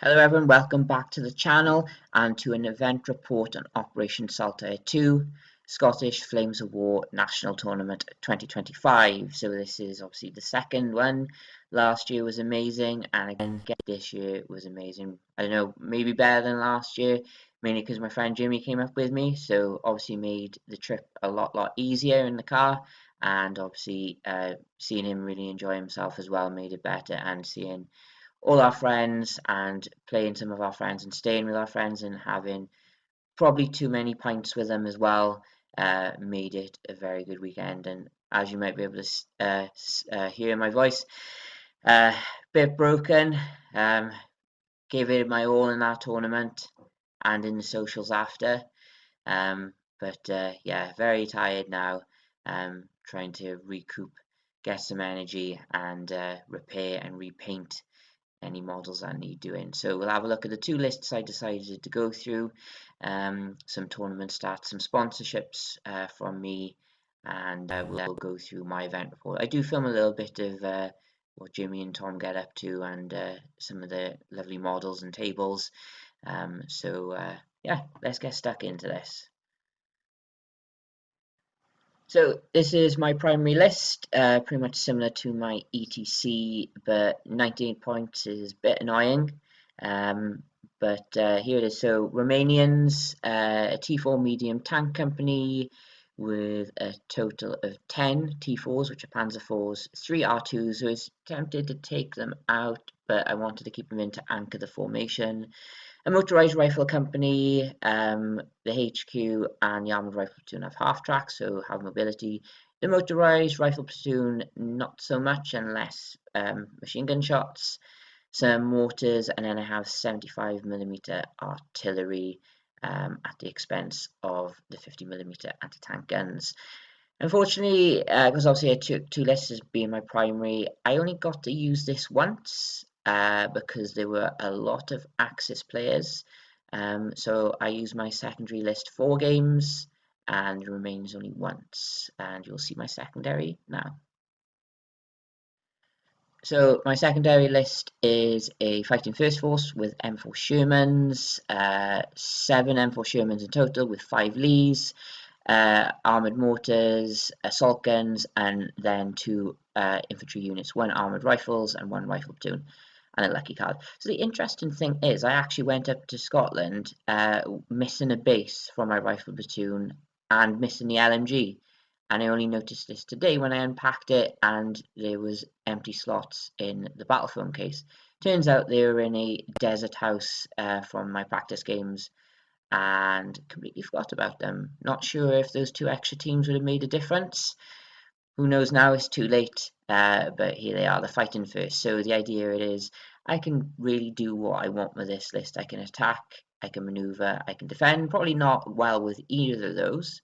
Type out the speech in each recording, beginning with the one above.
Hello everyone, welcome back to the channel and to an event report on Operation Saltire 2 Scottish Flames of War National Tournament 2025. So this is obviously the second one. Last year was amazing and again this year was amazing. I don't know, maybe better than last year, mainly because my friend Jimmy came up with me, so obviously made the trip a lot easier in the car, and obviously seeing him really enjoy himself as well made it better, and seeing all our friends and playing some of our friends and staying with our friends and having probably too many pints with them as well made it a very good weekend. And as you might be able to hear my voice, bit broken. Gave it my all in that tournament and in the socials after. But yeah, very tired now. Trying to recoup, get some energy, and repair and repaint any models that need doing. So we'll have a look at the two lists I decided to go through, some tournament stats, some sponsorships from me, and we'll go through my event report. I do film a little bit of what Jimmy and Tom get up to, and some of the lovely models and tables. Yeah, let's get stuck into this. So this is my primary list, pretty much similar to my ETC, but 98 points is a bit annoying. But here it is. So Romanians, a T4 medium tank company with a total of 10 T4s, which are Panzer IVs, 3 R2s. So I was tempted to take them out, but I wanted to keep them in to anchor the formation. A motorized rifle company, the HQ and the armored rifle platoon have half track, so have mobility. The motorized rifle platoon, not so much, unless machine gun shots, some mortars, and then I have 75mm artillery at the expense of the 50mm anti-tank guns. Unfortunately, because obviously I took two lists as being my primary, I only got to use this once because there were a lot of Axis players. So I used my secondary list 4 games and remains only once, and you'll see my secondary now. So my secondary list is a fighting first force with M4 Shermans, 7 M4 Shermans in total with 5 Lees, armoured mortars, assault guns, and then 2 infantry units, 1 armoured rifles and 1 rifle platoon, and a lucky card. So the interesting thing is I actually went up to Scotland missing a base from my rifle platoon and missing the LMG. And I only noticed this today when I unpacked it and there was empty slots in the battle film case. Turns out they were in a desert house from my practice games and completely forgot about them. Not sure if those 2 extra teams would have made a difference. Who knows now, it's too late, but here they are, the fighting first. So the idea it is I can really do what I want with this list. I can attack, I can maneuver, I can defend, probably not well with either of those.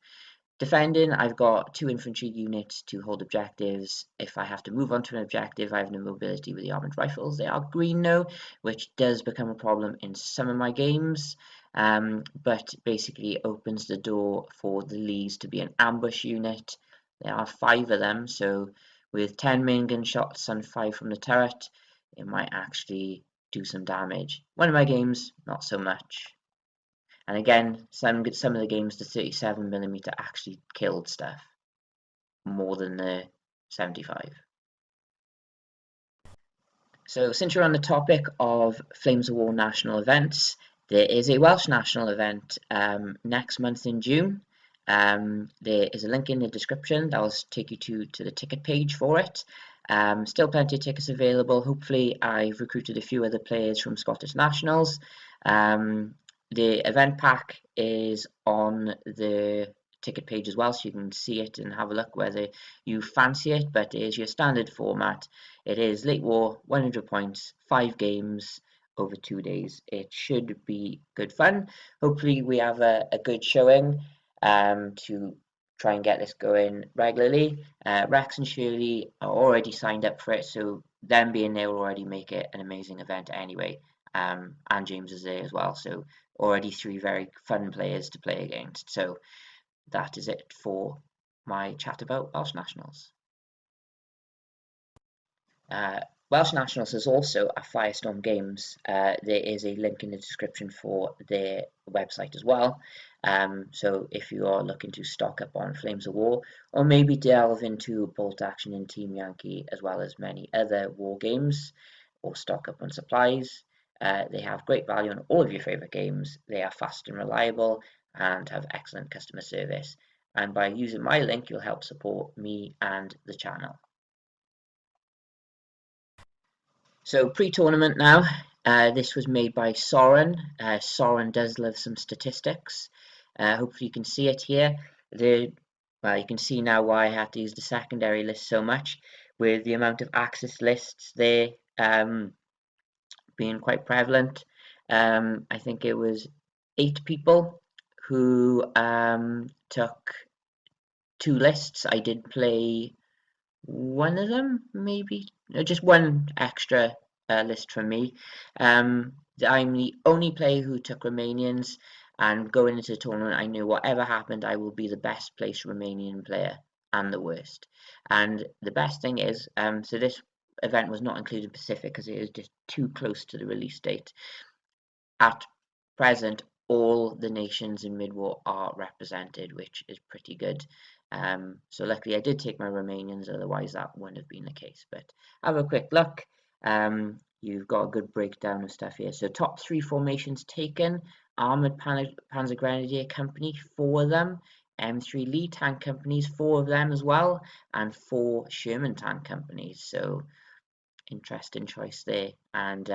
Defending, I've got 2 infantry units to hold objectives. If I have to move on to an objective, I have no mobility with the armoured rifles. They are green now, which does become a problem in some of my games, but basically opens the door for the Lees to be an ambush unit. There are 5 of them, so with 10 main gun shots and 5 from the turret, it might actually do some damage. One of my games, not so much. And again, some of the games, the 37mm actually killed stuff more than the 75. So since you're on the topic of Flames of War national events, there is a Welsh national event next month in June. There is a link in the description that will take you to the ticket page for it. Still plenty of tickets available. Hopefully I've recruited a few other players from Scottish Nationals. The event pack is on the ticket page as well, so you can see it and have a look whether you fancy it, but it is your standard format. It is late war, 100 points, 5 games over 2 days. It should be good fun. Hopefully we have a good showing to try and get this going regularly. Rex and Shirley are already signed up for it, so them being there will already make it an amazing event anyway. And James is there as well, so already 3 very fun players to play against. So that is it for my chat about Welsh Nationals. Welsh Nationals is also at Firestorm Games. There is a link in the description for their website as well. So if you are looking to stock up on Flames of War, or maybe delve into Bolt Action and Team Yankee, as well as many other war games, or stock up on supplies, they have great value on all of your favourite games. They are fast and reliable and have excellent customer service. And by using my link, you'll help support me and the channel. So pre-tournament now, this was made by Soren. Soren does love some statistics. Hopefully you can see it here. Well, you can see now why I had to use the secondary list so much, with the amount of access lists there being quite prevalent. I think it was 8 people who took 2 lists. I did play one of them, maybe just one extra list from me. I'm the only player who took Romanians, and going into the tournament I knew whatever happened I will be the best placed Romanian player and the worst. And the best thing is, so this event was not included Pacific because it is just too close to the release date. At present, all the nations in mid-war are represented, which is pretty good. So luckily I did take my Romanians, otherwise that wouldn't have been the case. But have a quick look. You've got a good breakdown of stuff here. So top 3 formations taken: Armoured Panzer Grenadier Company, 4 of them; M3 Lee Tank Companies, 4 of them as well; and 4 Sherman Tank Companies. So interesting choice there. And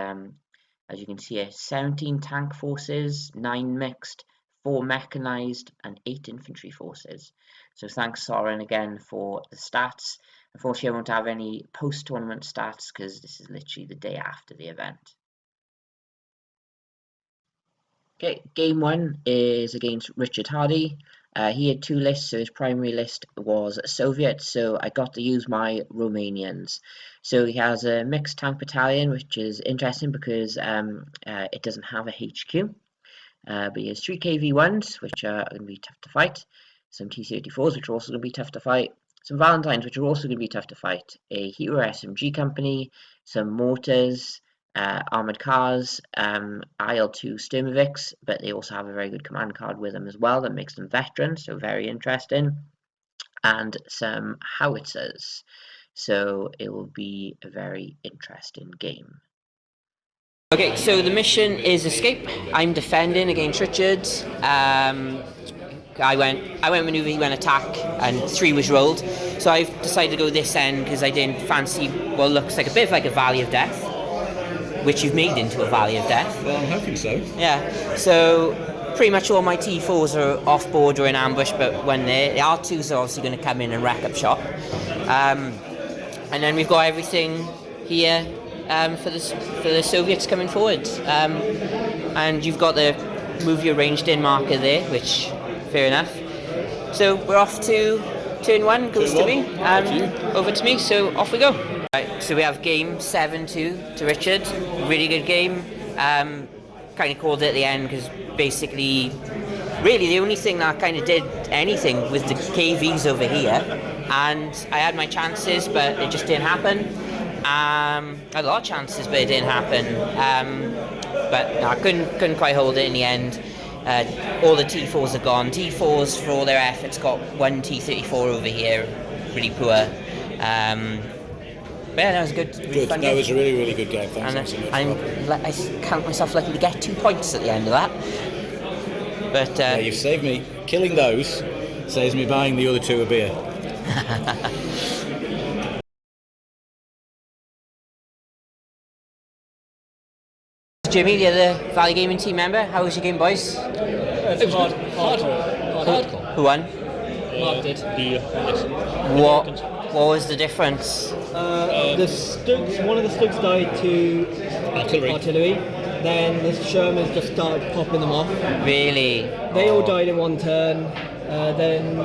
as you can see here, 17 tank forces, 9 mixed, 4 mechanized, and 8 infantry forces. So thanks Soren again for the stats. Unfortunately, I won't have any post-tournament stats because this is literally the day after the event. Okay, game 1 is against Richard Hardy. He had 2 lists, so his primary list was Soviet, so I got to use my Romanians. So he has a mixed tank battalion, which is interesting because it doesn't have a HQ. But he has 3 KV-1s, which are going to be tough to fight, some T-34s, which are also going to be tough to fight, some Valentines, which are also going to be tough to fight, a Hero SMG company, some mortars, armoured cars, IL-2 Sturmoviks, but they also have a very good command card with them as well that makes them veterans, so very interesting, and some howitzers. So it will be a very interesting game. Okay, so the mission is escape. I'm defending against Richard. I went maneuver, he went attack, and 3 was rolled. So I've decided to go this end because I didn't fancy what looks like a bit of like a Valley of Death, which you've made into a Valley of Death. Well, I'm hoping so. Yeah, so pretty much all my T4s are off board or in ambush, but when the R2s are obviously going to come in and wreck up shop. And then we've got everything here for the Soviets coming forward. And you've got the move your ranged in marker there, which, fair enough. So we're off to turn 1, goes to me, over to me, so off we go. Right, so we have game 7-2 to Richard, really good game. Kind of called it at the end because basically, really the only thing that kind of did anything was the KVs over here, and I had my chances but it just didn't happen. I had a lot of chances but it didn't happen, but no, I couldn't quite hold it in the end. All the T4s are gone. T4s, for all their efforts, got 1 T-34 over here, really poor. But yeah, that was a good fun game. That was a really, really good game. Thanks so much. I count myself lucky to get 2 points at the end of that. But yeah, you've saved me. Killing those saves me buying the other 2 a beer. Jimmy, the other Valley Gaming team member, how was your game, boys? It was hardcore. Who won? Mark did. What was the difference? The Stokes, one of the Stokes died to artillery. Then the Shermans just started popping them off. Really? They all died in one turn. Then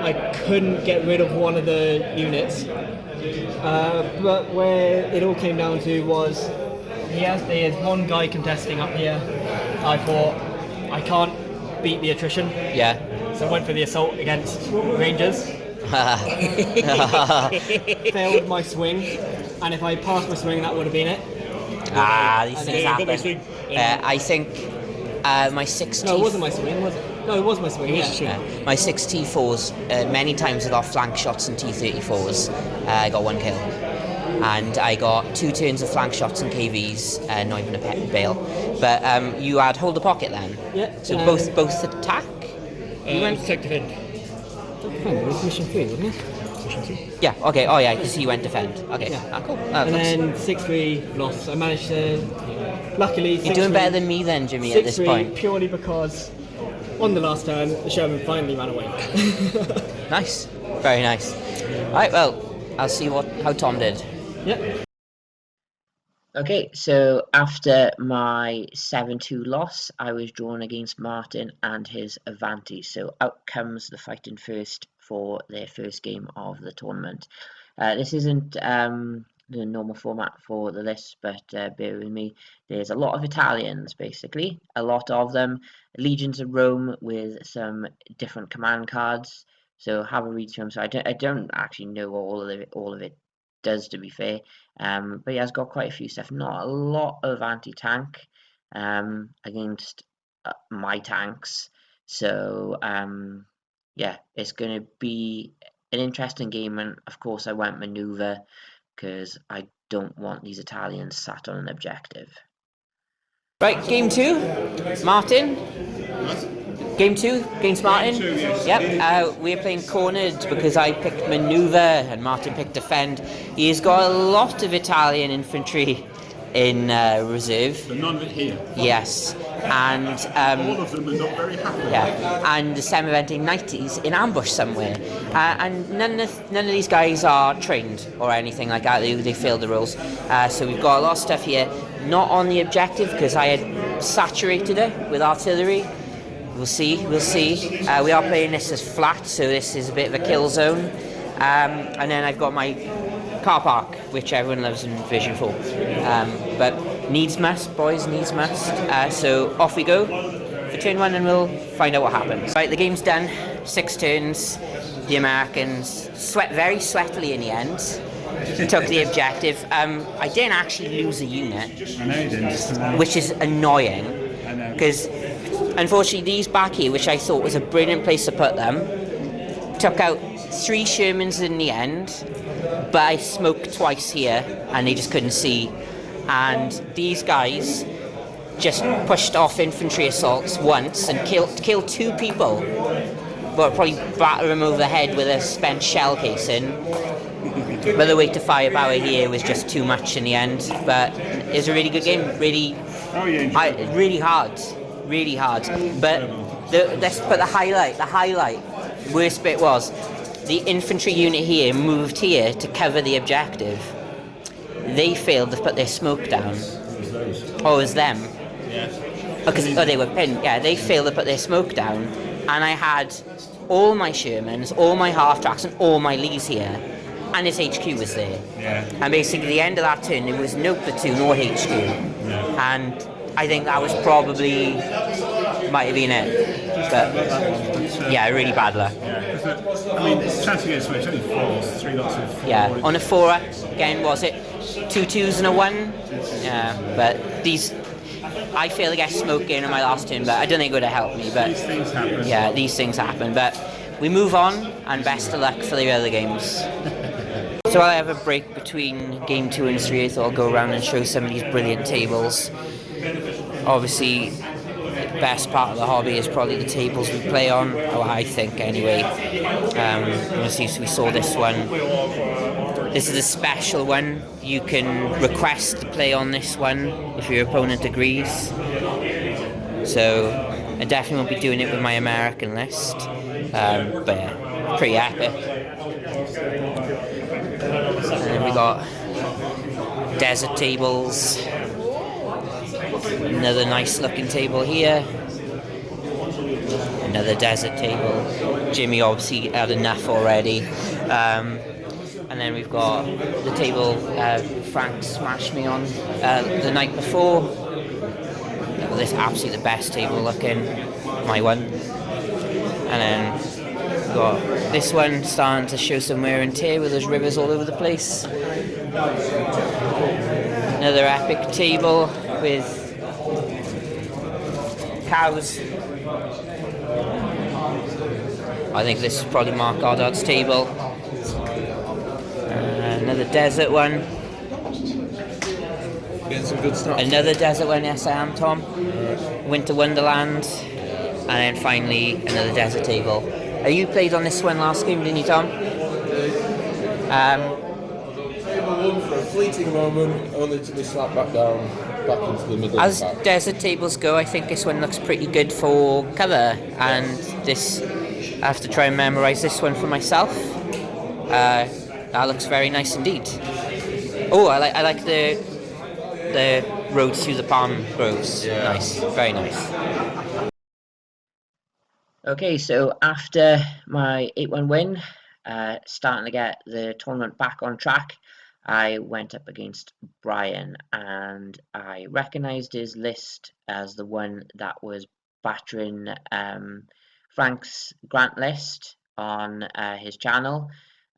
I couldn't get rid of one of the units. But where it all came down to was there's one guy contesting up here. I thought I can't beat the attrition. Yeah. So I went for the assault against Rangers. Failed my swing. and if I passed my swing, that would have been it. These things happen. I think my 6T... No, it wasn't my swing, was it? No, it was my swing, my 6T4s, many times I got flank shots and T34s. I got 1 kill. And I got 2 turns of flank shots and KVs, not even a pet bail. But you had hold the pocket then? Yeah. So both attack? You went protect defend. It was mission 3, wasn't it? Mission 2? Yeah, okay, oh yeah, because you went defend. Okay, yeah. Cool. And then 6-3 loss. I managed to, luckily... You're doing better than me then, Jimmy, at this point. 6-3 purely because on the last turn, the Sherman finally ran away. Nice, very nice. Alright, well, I'll see how Tom did. Yep. Okay, so after my 7-2 loss, I was drawn against Martin and his Avanti. So out comes the fighting first for their first game of the tournament. This isn't the normal format for the list, but bear with me. There's a lot of Italians, basically. A lot of them. Legions of Rome with some different command cards. So have a read through them. So I don't actually know all of it does, to be fair, but he has got quite a few stuff. Not a lot of anti-tank against my tanks, so yeah, it's going to be an interesting game. And of course I went maneuver because I don't want these Italians sat on an objective. Right, game 2, Martin. Game 2 against Martin. Yep, we're playing cornered because I picked maneuver and Martin picked defend. He's got a lot of Italian infantry in reserve. But none of it here. Yes, and all of them are not very happy. Yeah, and the semi-eventing 90s in ambush somewhere, and none of these guys are trained or anything like that. They failed the rules. So we've got a lot of stuff here, not on the objective because I had saturated it with artillery. We'll see. We are playing this as flat, so this is a bit of a kill zone. And then I've got my car park, which everyone loves in Version 4. But needs must, boys, needs must. So off we go for turn 1 and we'll find out what happens. Right, the game's done. 6 turns. The Americans very sweatily in the end. Took the objective. I didn't actually lose a unit, I know you didn't. which is annoying. Because unfortunately these back here, which I thought was a brilliant place to put them, took out 3 Shermans in the end, but I smoked twice here and they just couldn't see. And these guys just pushed off infantry assaults once and killed 2 people, but probably batter them over the head with a spent shell casing. But the weight of firepower here was just too much in the end. But it was a really good game, really hard. But the highlight, worst bit was the infantry unit here moved here to cover the objective. They failed to put their smoke down. Oh, it was them. Yeah. They were pinned. Yeah, they failed to put their smoke down, and I had all my Shermans, all my half tracks, and all my Lees here, and his HQ was there. Yeah. And basically, the end of that turn, there was no platoon or HQ, and I think that was probably might have been it. But yeah, really bad luck. Yeah. I mean, chance against which only 4s, 3 lots of 4. Yeah, on a 4 again, was it 2 2s and a 1? Yeah, but these. I failed to get smoke in on my last turn, but I don't think it would have helped me. But these things happen. Yeah, these things happen. But we move on, and best of luck for the other games. So I have a break between game 2 and 3. I thought I'll go around and show some of these brilliant tables. Obviously, the best part of the hobby is probably the tables we play on, or I think anyway. Obviously, so we saw this one. This is a special one. You can request to play on this one if your opponent agrees. So I definitely won't be doing it with my American list. But yeah, pretty epic. And then we got desert tables. Another nice looking table here. Another desert table. Jimmy obviously had enough already. And then we've got the table Frank smashed me on the night before. This is absolutely the best table looking, my one. And then we've got this one starting to show some wear and tear with those rivers all over the place. Another epic table with cows. I think this is probably Mark Goddard's table. Another desert one. Getting some good stuff. Another desert one, yes I am, Tom. Winter Wonderland. And then finally another desert table. You played on this one last game, didn't you, Tom? Table one for a fleeting moment, only to be slapped back down, back into the middle As of the pack. desert tables go, I think this one looks pretty good for cover, and this I have to try and memorise this one for myself. That looks very nice indeed. Oh, I like the road through the palm groves. Yeah. Nice, very nice. Okay, so after my 8-1 win, starting to get the tournament back on track, I went up against Brian, and I recognised his list as the one that was battering Frank's Grant list on his channel,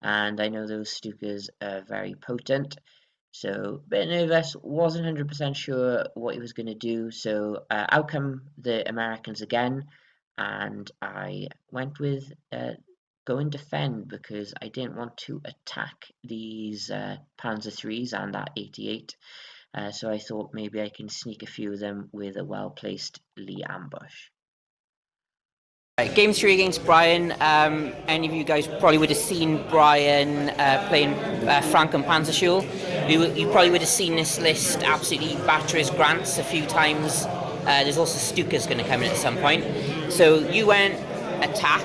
and I know those Stukas are very potent, so a bit nervous, wasn't 100% sure what he was going to do, so out come the Americans again, and I went with go and defend because I didn't want to attack these Panzer IIIs and that 88. So I thought maybe I can sneak a few of them with a well-placed Lee ambush. Right, game 3 against Brian. Any of you guys probably would have seen Brian playing Frank and Panzerschule. You probably would have seen this list absolutely batter his Grants a few times. There's also Stuka's going to come in at some point. So you went attack,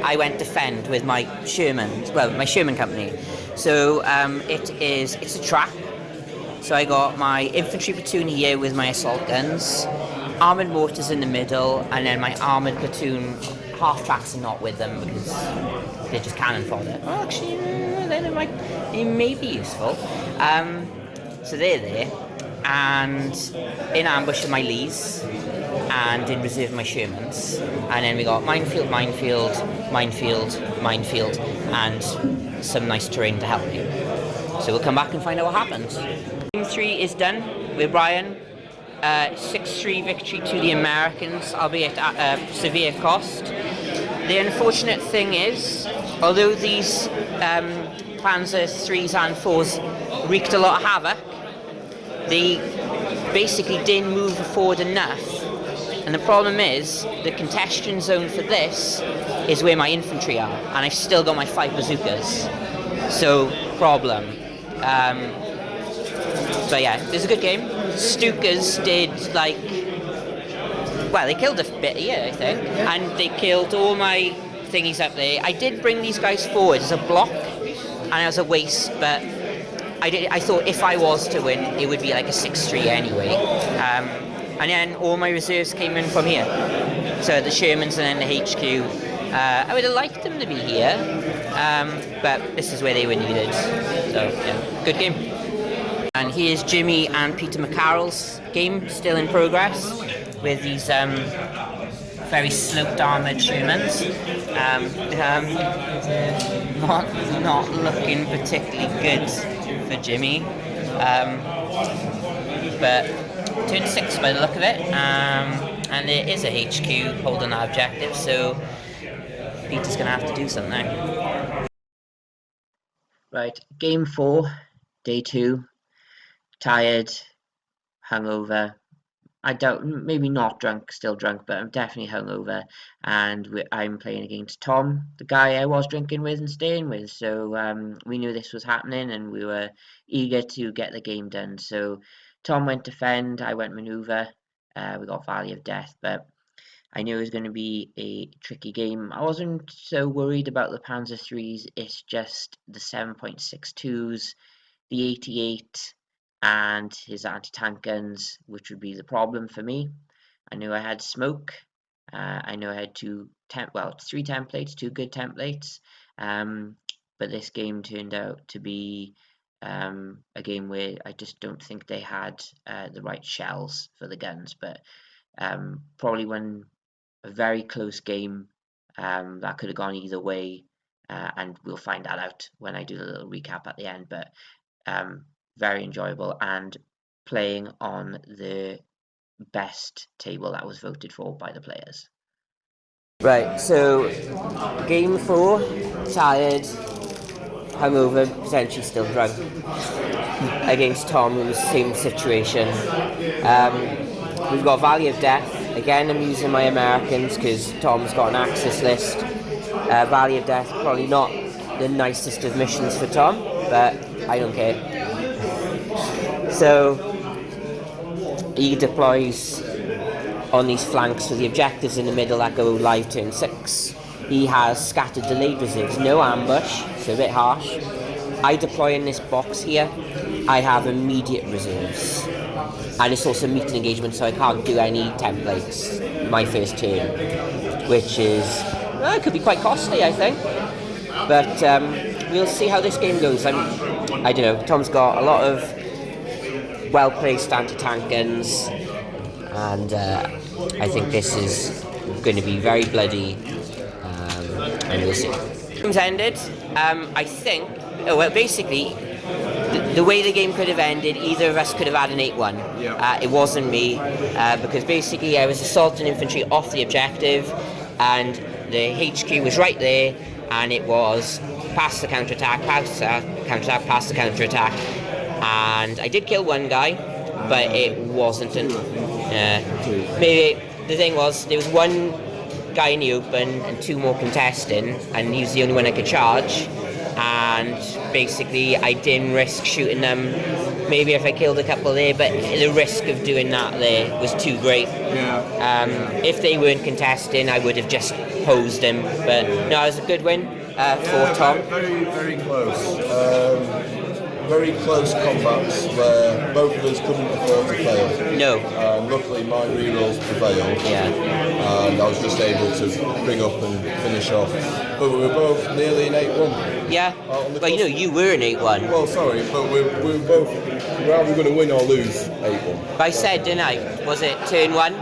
I went defend with my Sherman, my Sherman company. So it's a trap. So I got my infantry platoon here with my assault guns, armoured mortars in the middle, and then my armoured platoon, half tracks are not with them because they're just cannon fodder. Well, actually, then it may be useful. So they're there, and in ambush are my Lees, and in reserve my Shermans. And then we got minefield, minefield, minefield, minefield, and some nice terrain to help me. So we'll come back and find out what happens. Game 3 is done with Brian. 6-3 victory to the Americans, albeit at a severe cost. The unfortunate thing is, although these Panzer 3s and 4s wreaked a lot of havoc, they basically didn't move forward enough. And the problem is, the congestion zone for this is where my infantry are, and I've still got my 5 bazookas. So, problem. But yeah, it was a good game. Stukas did they killed a bit here, I think, and they killed all my thingies up there. I did bring these guys forward as a block, and as a waste, but I thought if I was to win, it would be like a 6-3 anyway. And then all my reserves came in from here. So the Shermans and then the HQ. I would have liked them to be here, but this is where they were needed. So yeah, good game. And here's Jimmy and Peter McCarroll's game, still in progress, with these very sloped armoured Shermans. Not looking particularly good for Jimmy, but turned 6 by the look of it, and there is a HQ holding that objective, so Peter's going to have to do something. Right, game 4, day 2. Tired, hungover. I doubt, maybe not drunk, still drunk, but I'm definitely hungover. And I'm playing against Tom, the guy I was drinking with and staying with. So we knew this was happening, and we were eager to get the game done. So Tom went defend, I went maneuver. We got Valley of Death, but I knew it was going to be a tricky game. I wasn't so worried about the Panzer IIIs. It's just the 7.62s, the 88. And his anti-tank guns, which would be the problem for me. I knew I had smoke. I know I had 3 templates, 2 good templates. But this game turned out to be a game where I just don't think they had the right shells for the guns. But probably a very close game that could have gone either way. And we'll find that out when I do the little recap at the end. But very enjoyable, and playing on the best table that was voted for by the players. Right, so game 4, tired, hungover, potentially still drunk, against Tom in the same situation. We've got Valley of Death. Again, I'm using my Americans because Tom's got an Axis list. Valley of Death, probably not the nicest of missions for Tom, but I don't care. So he deploys on these flanks with the objectives in the middle that go live turn 6. He has scattered delayed reserves, no ambush, so a bit harsh. I deploy in this box here. I have immediate reserves, and it's also meet and engagement, so I can't do any templates my first turn, which is it could be quite costly, I think. But we'll see how this game goes. I don't know. Tom's got a lot of well-placed anti-tank guns, and I think this is going to be very bloody, and we'll see. Game's ended. I think. Basically, the way the game could have ended, either of us could have had an 8-1. Yeah. It wasn't me, because basically I was assaulting infantry off the objective, and the HQ was right there, and it was pass the counterattack, pass the counterattack, pass the counterattack, and I did kill one guy, but it wasn't maybe the thing was there was one guy in the open and 2 more contesting, and he was the only one I could charge, and basically I didn't risk shooting them. Maybe if I killed a couple there, but the risk of doing that there was too great. If they weren't contesting, I would have just hosed them, but no, it was a good win for Tom. Very, very close. Very close combats where both of us couldn't afford to fail. No. Luckily my rerolls prevailed. Yeah. And I was just able to bring up and finish off. But we were both nearly an 8-1. Yeah. Well, you were an 8-1. Well, sorry, but we were both, we're either going to win or lose 8-1. But I said, didn't I? Was it turn 1?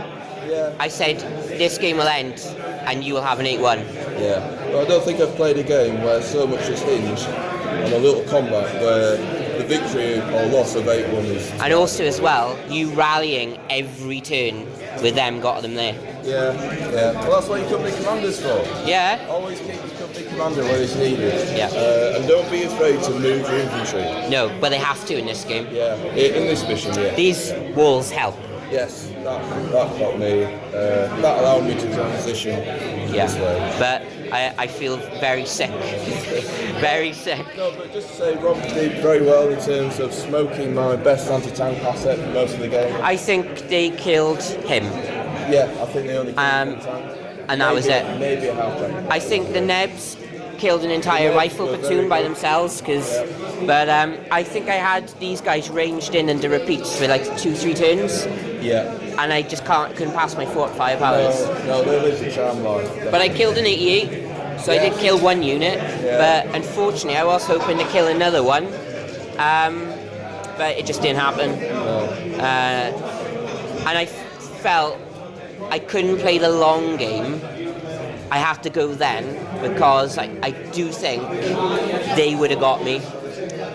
Yeah. I said, this game will end and you will have an 8-1. Yeah. But I don't think I've played a game where so much has hinged on a little combat where the victory or loss of 8-1 is... And also as well, you rallying every turn with them got them there. Yeah. Well, that's what your company commander's for. Yeah. Always keep your company commander where it's needed. Yeah. And don't be afraid to move your infantry. No, but they have to in this game. Yeah. In this mission, yeah. These walls help. Yes, that got me. That allowed me to transition this way. But I feel very sick. Very sick. No, but just to say, Rob did very well in terms of smoking my best anti-tank asset for most of the game. I think they killed him. Yeah, I think they only killed one tank. And that was it. Maybe a half tank. I think the Nebs killed an entire rifle platoon by themselves, but I think I had these guys ranged in under repeats for like 2-3 turns. Yeah. And I just couldn't pass my fort firepowers. No, they lived a charm life. But I killed an 88, so I did kill one unit. But unfortunately, I was hoping to kill another one, but it just didn't happen. And I felt I couldn't play the long game. I have to go then because I do think they would have got me.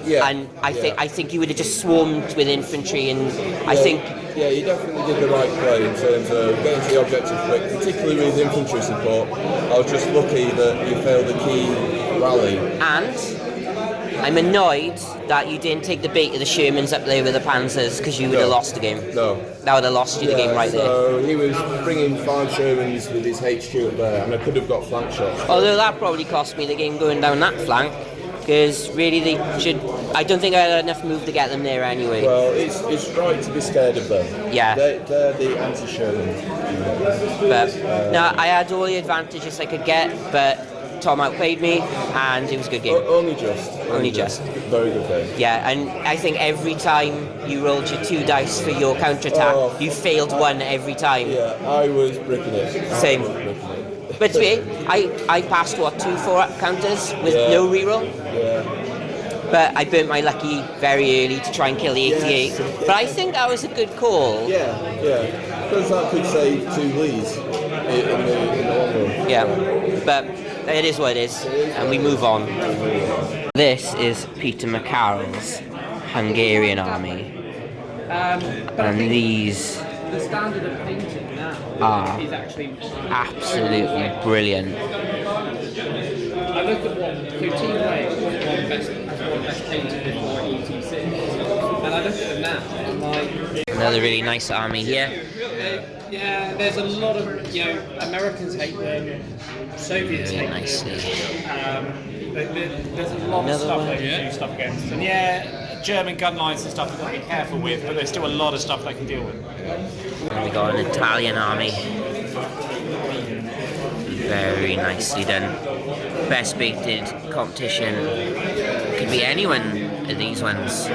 Yeah. And I think you would have just swarmed with infantry, and I think. Yeah, you definitely did the right play in terms of getting to the objective quick, particularly with infantry support. I was just lucky that you failed the key rally. And I'm annoyed that you didn't take the bait of the Shermans up there with the Panzers, because you would have lost the game. No. That would have lost you the game right there. So he was bringing 5 Shermans with his HQ up there, and I could have got flank shots. Although that probably cost me the game going down that flank, because really they should. I don't think I had enough move to get them there anyway. Well, it's right to be scared of them. Yeah. They're the anti-Sherman. But no, I had all the advantages I could get, but Tom outplayed me, and it was a good game. Only just. Only just. Very good game. Yeah, and I think every time you rolled your 2 dice for your counter-attack, you failed one every time. Yeah, I was bricking it. Same. But to me, I passed 2 4-up counters with no reroll. Yeah. But I burnt my lucky very early to try and kill the 88. Yes. But I think that was a good call. Yeah. Because that could save 2 leads in the long run. Yeah, but it is what it is, and we move on. This is Peter McCarroll's Hungarian army. And these the standard of painting now is actually absolutely brilliant. I looked at what Team Wales won best painted before ETC, and I looked at them now, and I'm like, Another really nice army here. yeah, there's a lot of, Americans hate them, Soviets Very hate nicely. them. There's a lot of stuff they can do stuff against. And yeah, German gun lines and stuff they've got to be careful with, but there's still a lot of stuff they can deal with. And we got an Italian army. Very nicely done. Best painted competition. Could be anyone of these ones.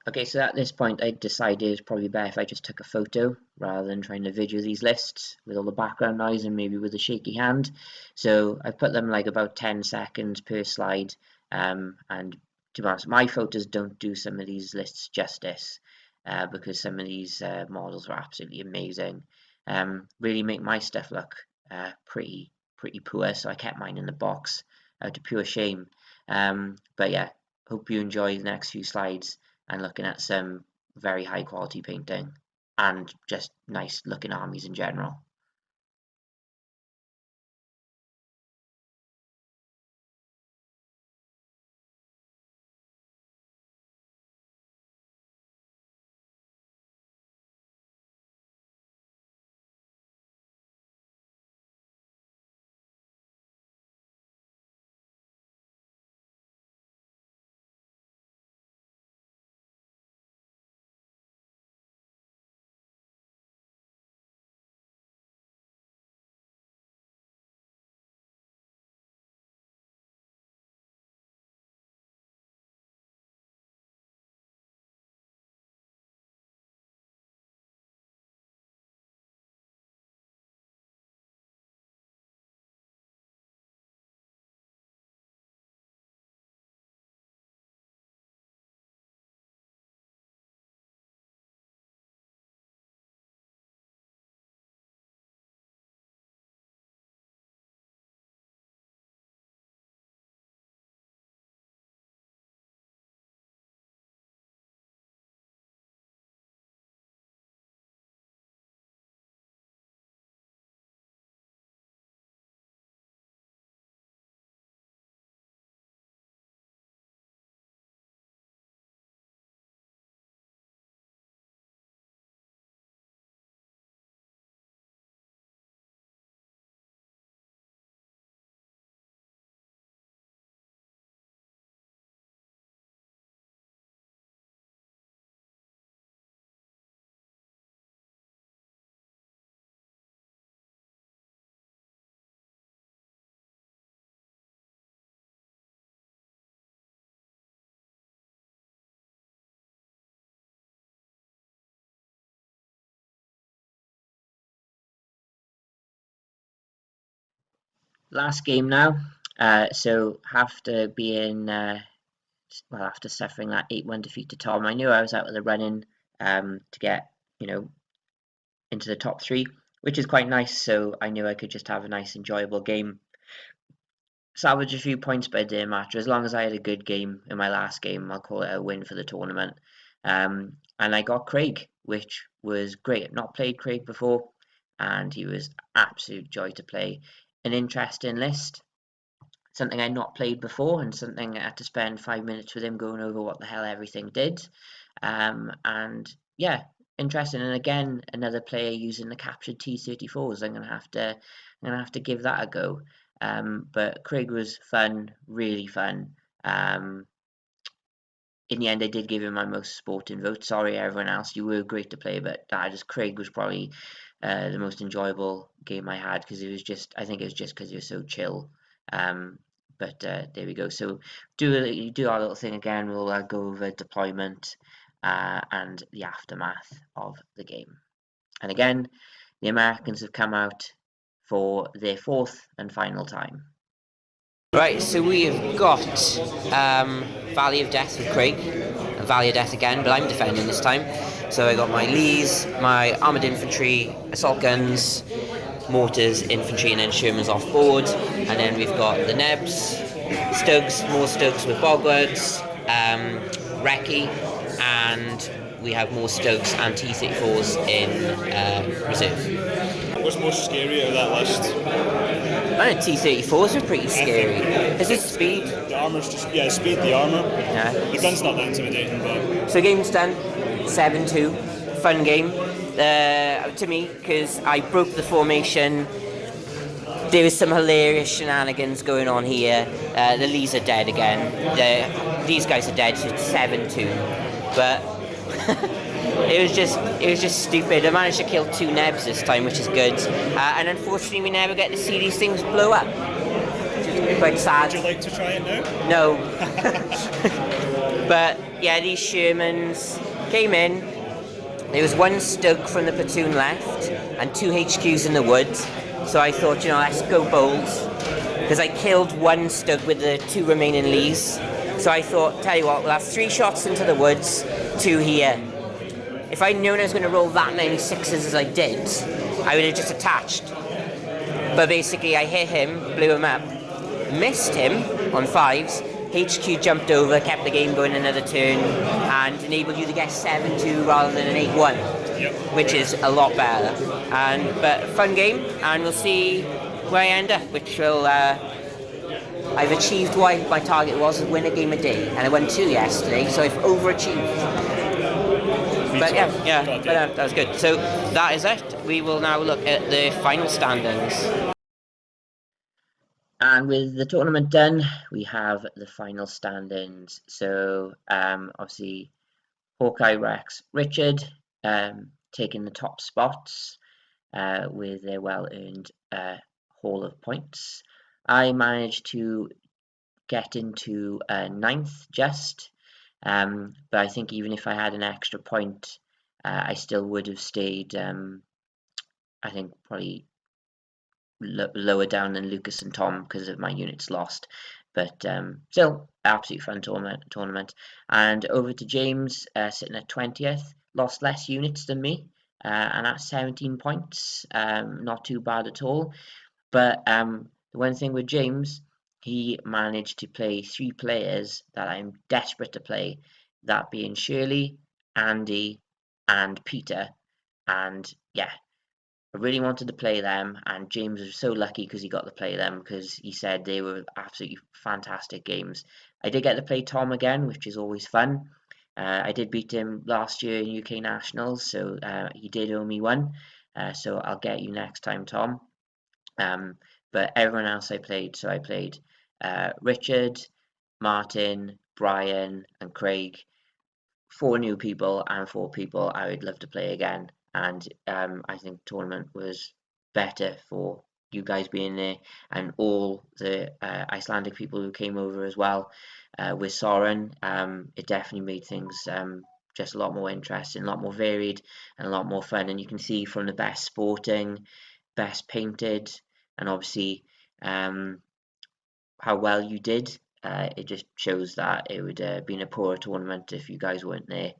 Okay, so at this point I decided it's probably better if I just took a photo rather than trying to video these lists with all the background noise and maybe with a shaky hand. So I put them like about 10 seconds per slide, and to be honest, my photos don't do some of these lists justice, because some of these models are absolutely amazing. Really make my stuff look pretty poor, so I kept mine in the box out of pure shame. But yeah, hope you enjoy the next few slides and looking at some very high quality painting and just nice looking armies in general. Last game now. So after being after suffering that 8-1 defeat to Tom, I knew I was out of the running to get into the top 3, which is quite nice. So I knew I could just have a nice enjoyable game, salvage a few points, but it didn't matter. As long as I had a good game in my last game, I'll call it a win for the tournament. And I got Craig, which was great. I've not played Craig before, and he was absolute joy to play. An interesting list, something I'd not played before, and something I had to spend 5 minutes with him going over what the hell everything did. And yeah, interesting. And again, another player using the captured T-34s. I'm gonna have to give that a go. But Craig was fun, really fun. In the end, I did give him my most sporting vote. Sorry, everyone else, you were great to play, but Craig was probably the most enjoyable game I had, because I think it was just because he was so chill. But there we go. So do our little thing again. We'll go over deployment and the aftermath of the game. And again, the Americans have come out for their 4th and final time. Right, so we have got Valley of Death with Craig, Valley of Death again, but I'm defending this time. So I got my Lees, my armoured infantry, assault guns, mortars, infantry, and then Shermans off board. And then we've got the Nebs, Stugs, more Stugs with Bogwards, Recce, and we have more Stugs and T34s in reserve. What's most scary out of that list? I know T34s are pretty scary. Is it speed? The armour's just, yeah, speed, the armour. Yeah. The gun's not that intimidating, but... So game's done, 7-2, fun game to me, because I broke the formation. There was some hilarious shenanigans going on here. The Lees are dead again. These guys are dead, so it's 7-2. But it was just stupid. I managed to kill 2 Nebs this time, which is good. And unfortunately, we never get to see these things blow up. Quite sad. Would you like to try it now? No. But yeah, these Shermans came in. There was 1 Stug from the platoon left and 2 HQs in the woods. So I thought, let's go bold. Because I killed 1 Stug with the 2 remaining Lees. So I thought, tell you what, we'll have 3 shots into the woods, 2 here. If I'd known I was going to roll that many 6s as I did, I would have just attached. But basically, I hit him, blew him up, missed him on 5s. HQ jumped over, kept the game going another turn, and enabled you to get 7-2 rather than an 8-1, which is a lot better. But fun game, and we'll see where I end up, which will... I've achieved what my target was, to win a game a day, and I won 2 yesterday, so I've overachieved. But that was good. So that is it. We will now look at the final standings. And with the tournament done, we have the final standings. So obviously Hawkeye, Rex, Richard taking the top spots with their well-earned haul of points. I managed to get into 9th just, but I think even if I had an extra point, I still would have stayed, I think, probably lower down than Lucas and Tom because of my units lost. But still, absolutely fun tournament. And over to James, sitting at 20th, lost less units than me, and at 17 points, not too bad at all. But the one thing with James, he managed to play 3 players that I'm desperate to play, that being Shirley, Andy, and Peter. And yeah, I really wanted to play them, and James was so lucky because he got to play them, because he said they were absolutely fantastic games. I did get to play Tom again, which is always fun. I did beat him last year in UK Nationals, so he did owe me one. So I'll get you next time, Tom. But everyone else I played, so I played Richard, Martin, Brian, and Craig. 4 new people and 4 people I would love to play again. And I think the tournament was better for you guys being there, and all the Icelandic people who came over as well. With Soren, it definitely made things just a lot more interesting, a lot more varied, and a lot more fun. And you can see from the best sporting, best painted, and obviously how well you did. It just shows that it would have been a poorer tournament if you guys weren't there.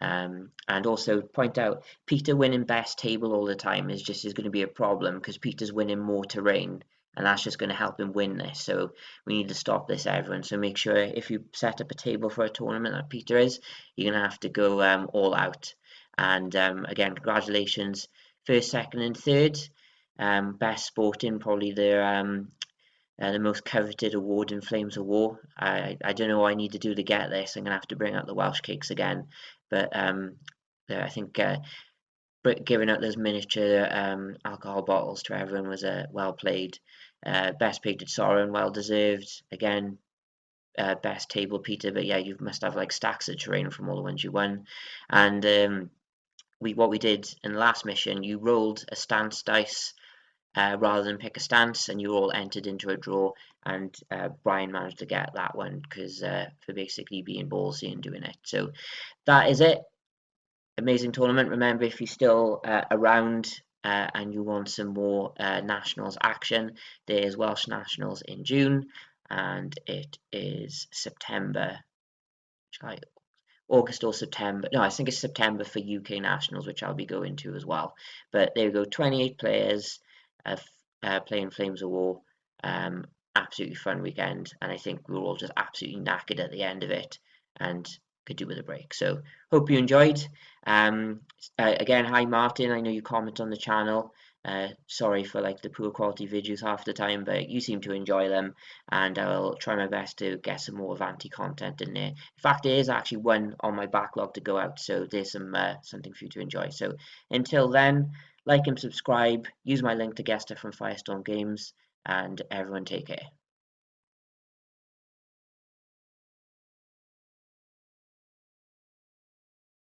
And also point out, Peter winning best table all the time is going to be a problem, because Peter's winning more terrain, and that's just going to help him win this. So we need to stop this, everyone. So make sure if you set up a table for a tournament like Peter is, you're going to have to go all out. And again, congratulations, 1st, 2nd, and 3rd. Best sporting, probably the most coveted award in Flames of War. I don't know what I need to do to get this. I'm going to have to bring out the Welsh cakes again. But I think giving out those miniature alcohol bottles to everyone was well played. Best painted Soren, well deserved. Again, best table Peter, but yeah, you must have like stacks of terrain from all the ones you won. And what we did in the last mission, you rolled a stance dice rather than pick a stance, and you all entered into a draw, and Brian managed to get that one because for basically being ballsy and doing it. So that is it. Amazing tournament. Remember, if you're still around and you want some more nationals action, there's Welsh Nationals in June, and it is September, August or September. No, I think it's September for UK Nationals, which I'll be going to as well. But there we go, 28 players playing Flames of War. absolutely fun weekend, and I think we were all just absolutely knackered at the end of it and could do with a break. So hope you enjoyed. Again, hi Martin, I know you comment on the channel. Sorry for like the poor quality videos half the time, but you seem to enjoy them, and I'll try my best to get some more Avanti content in there. In fact, there is actually one on my backlog to go out, so there's some something for you to enjoy. So until then, like and subscribe, use my link to get stuff from Firestorm Games, and everyone take care.